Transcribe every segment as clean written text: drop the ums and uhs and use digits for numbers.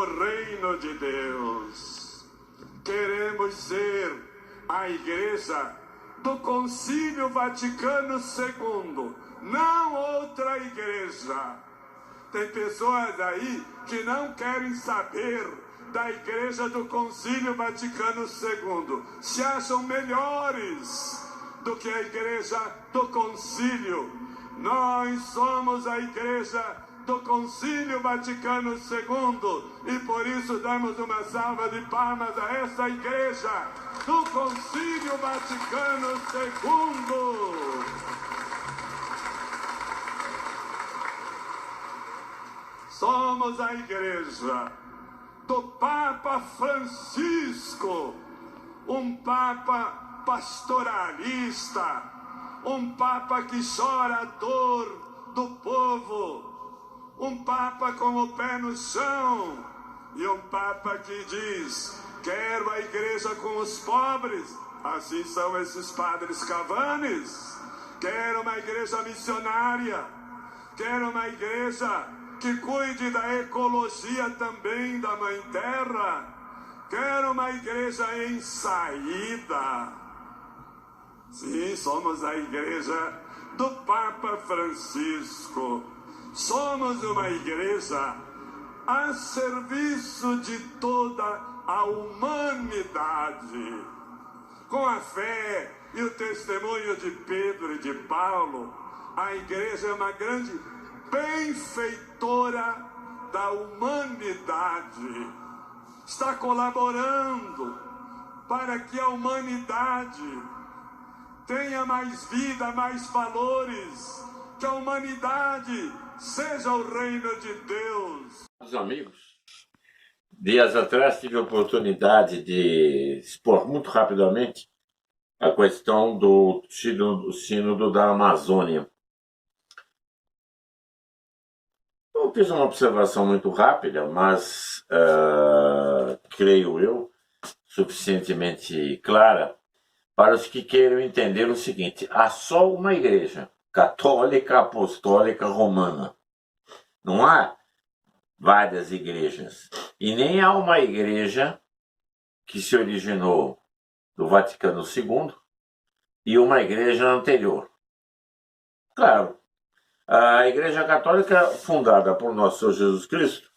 do reino de Deus. Queremos ser a igreja do Concílio Vaticano II, não outra igreja. Tem pessoas aí que não querem saber da igreja do Concílio Vaticano II, se acham melhores do que a igreja do concílio. Nós somos a igreja do Concílio Vaticano II e por isso damos uma salva de palmas a essa igreja do Concílio Vaticano II. Somos a igreja do Papa Francisco, um Papa pastoralista, um Papa que chora a dor do povo, um Papa com o pé no chão e um Papa que diz: quero a igreja com os pobres, assim são esses padres Cavanes. Quero uma igreja missionária, quero uma igreja que cuide da ecologia também da Mãe Terra. Quero uma igreja em saída. Sim, somos a igreja do Papa Francisco. Somos uma igreja a serviço de toda a humanidade. Com a fé e o testemunho de Pedro e de Paulo, a igreja é uma grande benfeitora da humanidade. Está colaborando para que a humanidade tenha mais vida, mais valores, que a humanidade seja o reino de Deus. Meus amigos, dias atrás tive a oportunidade de expor muito rapidamente a questão do sínodo da Amazônia. Eu fiz uma observação muito rápida, mas creio eu, suficientemente clara, para os que queiram entender o seguinte: há só uma igreja católica apostólica romana. Não há várias igrejas. E nem há uma igreja que se originou do Vaticano II e uma igreja anterior. Claro, a Igreja Católica, fundada por nosso Senhor Jesus Cristo,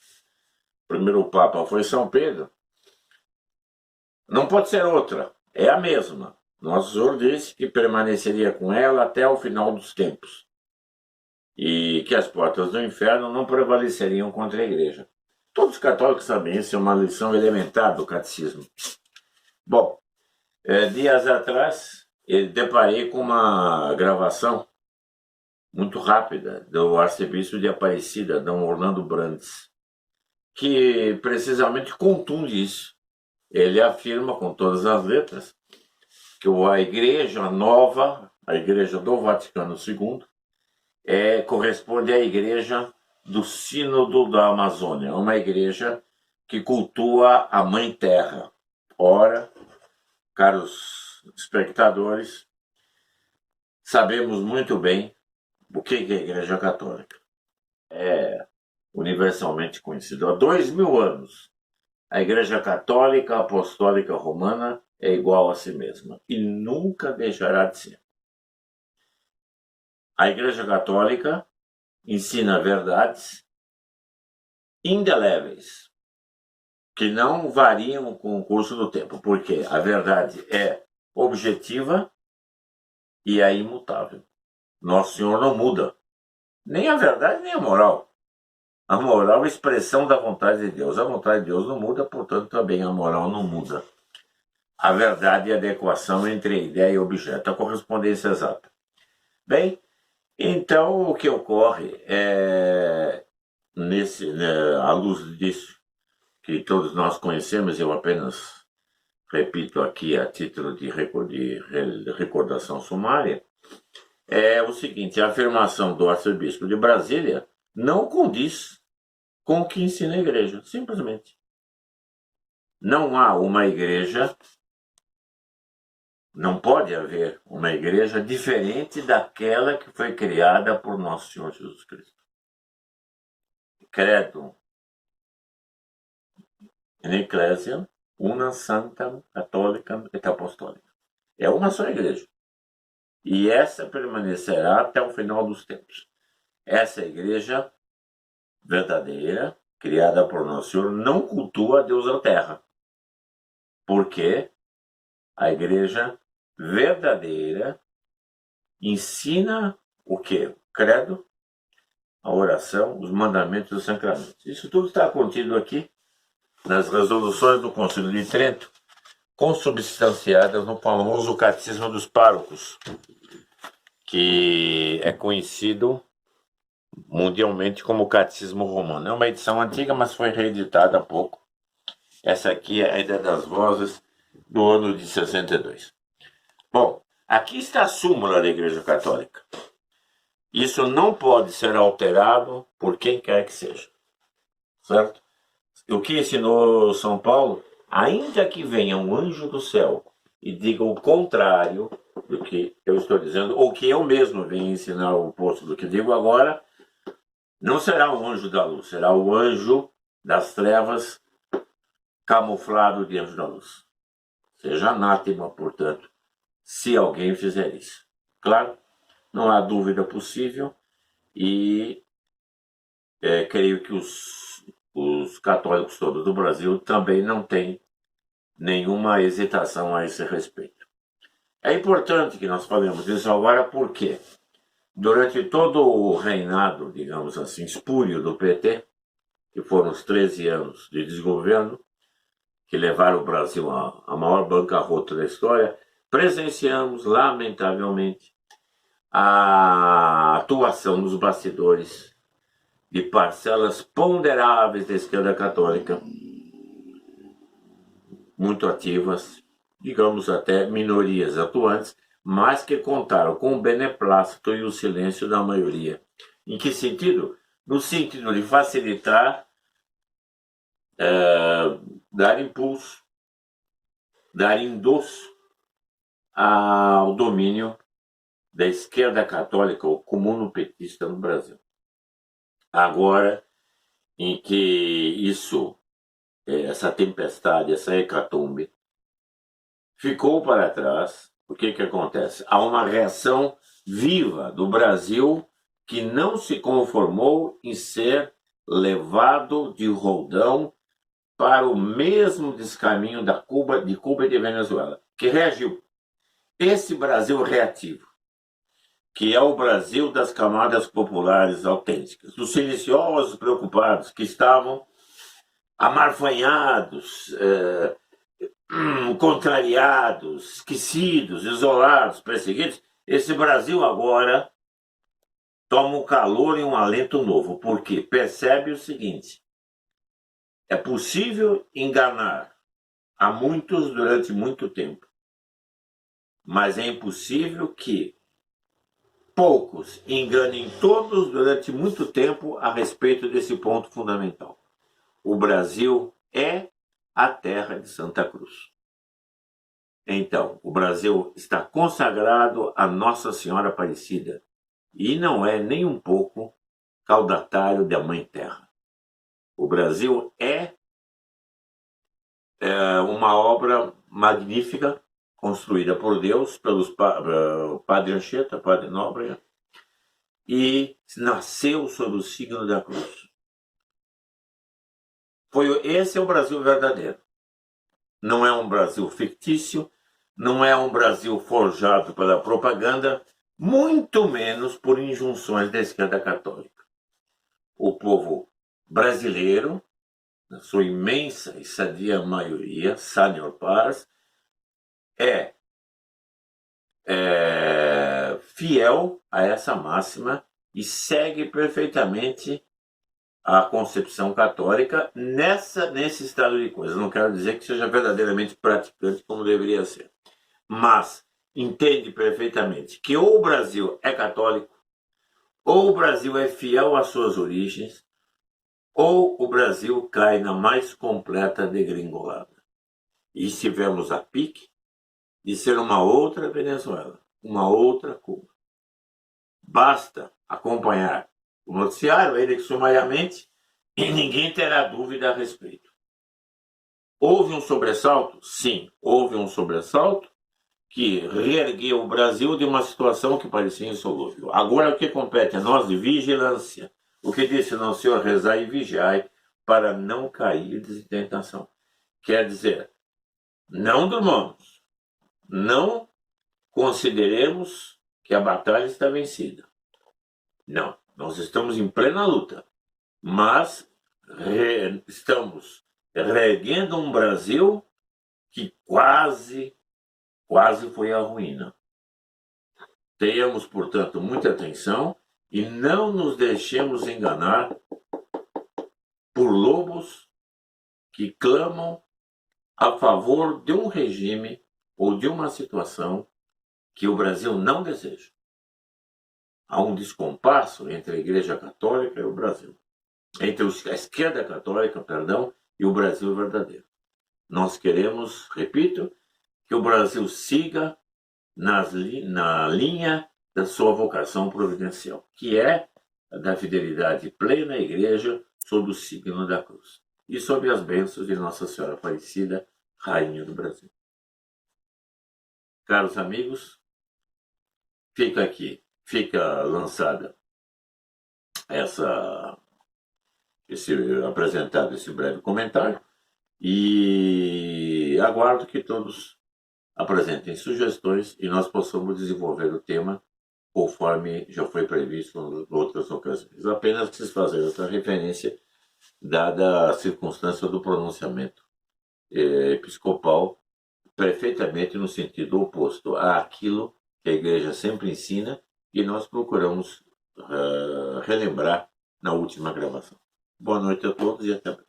o primeiro Papa foi São Pedro, não pode ser outra, é a mesma. Nosso Senhor disse que permaneceria com ela até o final dos tempos e que as portas do inferno não prevaleceriam contra a Igreja. Todos os católicos sabem isso, é uma lição elementar do catecismo. Bom, dias atrás eu deparei com uma gravação muito rápida do arcebispo de Aparecida, Dom Orlando Brandes, que precisamente contunde isso. Ele afirma com todas as letras que a igreja nova, a igreja do Vaticano II, corresponde à igreja do Sínodo da Amazônia, uma igreja que cultua a Mãe Terra. Ora, caros espectadores, sabemos muito bem o que é a Igreja Católica. É universalmente conhecido. Há 2000 anos, a Igreja Católica Apostólica Romana é igual a si mesma e nunca deixará de ser. A Igreja Católica ensina verdades indeléveis, que não variam com o curso do tempo, porque a verdade é objetiva e é imutável. Nosso Senhor não muda, nem a verdade nem a moral. A moral é a expressão da vontade de Deus. A vontade de Deus não muda, portanto também a moral não muda. A verdade é a adequação entre ideia e objeto, a correspondência exata. Bem, então o que ocorre é, à luz disso, que todos nós conhecemos, eu apenas repito aqui a título de recordação sumária, é o seguinte: a afirmação do arcebispo de Brasília não condiz com o que ensina a igreja, simplesmente. Não há uma igreja, não pode haver uma igreja diferente daquela que foi criada por nosso Senhor Jesus Cristo. Credo in ecclesiam una sanctam catholicam et apostolica. É uma só igreja. E essa permanecerá até o final dos tempos. Essa igreja verdadeira, criada por Nosso Senhor, não cultua a Deus da terra. Porque a igreja verdadeira ensina o quê? O credo, a oração, os mandamentos e os sacramentos. Isso tudo está contido aqui nas resoluções do Concílio de Trento, consubstanciadas no famoso Catecismo dos Párocos, que é conhecido mundialmente como o Catecismo Romano. É uma edição antiga, mas foi reeditada há pouco. Essa aqui é ainda das vozes do ano de 62. Bom, aqui está a súmula da Igreja Católica. Isso não pode ser alterado por quem quer que seja. Certo? O que ensinou São Paulo? Ainda que venha um anjo do céu e diga o contrário do que eu estou dizendo, ou que eu mesmo venha ensinar o oposto do que digo agora, não será o anjo da luz, será o anjo das trevas camuflado de anjo da luz. Seja anátema, portanto, se alguém fizer isso. Claro, não há dúvida possível e creio que os católicos todos do Brasil também não têm nenhuma hesitação a esse respeito. É importante que nós falemos isso agora porque durante todo o reinado, digamos assim, espúrio do PT, que foram os 13 anos de desgoverno, que levaram o Brasil à maior bancarrota da história, presenciamos, lamentavelmente, a atuação nos bastidores de parcelas ponderáveis da esquerda católica, muito ativas, digamos até minorias atuantes, mas que contaram com o beneplácito e o silêncio da maioria. Em que sentido? No sentido de facilitar, dar impulso, dar endosso ao domínio da esquerda católica ou comunopetista no Brasil. Agora, em que isso, essa tempestade, essa hecatombe, ficou para trás, o que acontece? Há uma reação viva do Brasil que não se conformou em ser levado de roldão para o mesmo descaminho de Cuba e de Venezuela, que reagiu. Esse Brasil reativo, que é o Brasil das camadas populares autênticas, dos silenciosos preocupados, que estavam amarfanhados, contrariados, esquecidos, isolados, perseguidos. Esse Brasil agora toma um calor e um alento novo, porque percebe o seguinte: é possível enganar a muitos durante muito tempo, mas é impossível que poucos enganem todos durante muito tempo a respeito desse ponto fundamental. O Brasil é a terra de Santa Cruz. Então, o Brasil está consagrado a Nossa Senhora Aparecida e não é nem um pouco caudatário da Mãe Terra. O Brasil é uma obra magnífica construída por Deus, pelos Padre Anchieta, Padre Nóbrega, e nasceu sob o signo da cruz. Esse é o Brasil verdadeiro. Não é um Brasil fictício, não é um Brasil forjado pela propaganda, muito menos por injunções da esquerda católica. O povo brasileiro, na sua imensa e sadia maioria, sanior pars, é fiel a essa máxima e segue perfeitamente a concepção católica nesse estado de coisas. Não quero dizer que seja verdadeiramente praticante como deveria ser, mas entende perfeitamente que ou o Brasil é católico, ou o Brasil é fiel às suas origens, ou o Brasil cai na mais completa degringolada. E estivemos a pique de ser uma outra Venezuela, uma outra Cuba. Basta acompanhar o noticiário, ainda que sumariamente, e ninguém terá dúvida a respeito. Houve um sobressalto? Sim, houve um sobressalto que reergueu o Brasil de uma situação que parecia insolúvel. Agora o que compete a nós de vigilância? O que disse nosso Senhor, rezai e vigiai para não cair em tentação. Quer dizer, não durmamos, não consideremos que a batalha está vencida. Não, nós estamos em plena luta, mas estamos reerguendo um Brasil que quase foi à ruína. Tenhamos, portanto, muita atenção e não nos deixemos enganar por lobos que clamam a favor de um regime ou de uma situação que o Brasil não deseja. Há um descompasso entre a Igreja Católica e o Brasil. Entre a esquerda católica, e o Brasil verdadeiro. Nós queremos, repito, que o Brasil siga na linha da sua vocação providencial, que é a da fidelidade plena à Igreja sob o signo da cruz e sob as bênçãos de Nossa Senhora Aparecida, Rainha do Brasil. Caros amigos, fica lançada apresentado esse breve comentário e aguardo que todos apresentem sugestões e nós possamos desenvolver o tema conforme já foi previsto em outras ocasiões. Apenas quis fazer essa referência dada a circunstância do pronunciamento episcopal perfeitamente no sentido oposto àquilo que a Igreja sempre ensina e nós procuramos relembrar na última gravação. Boa noite a todos e até breve.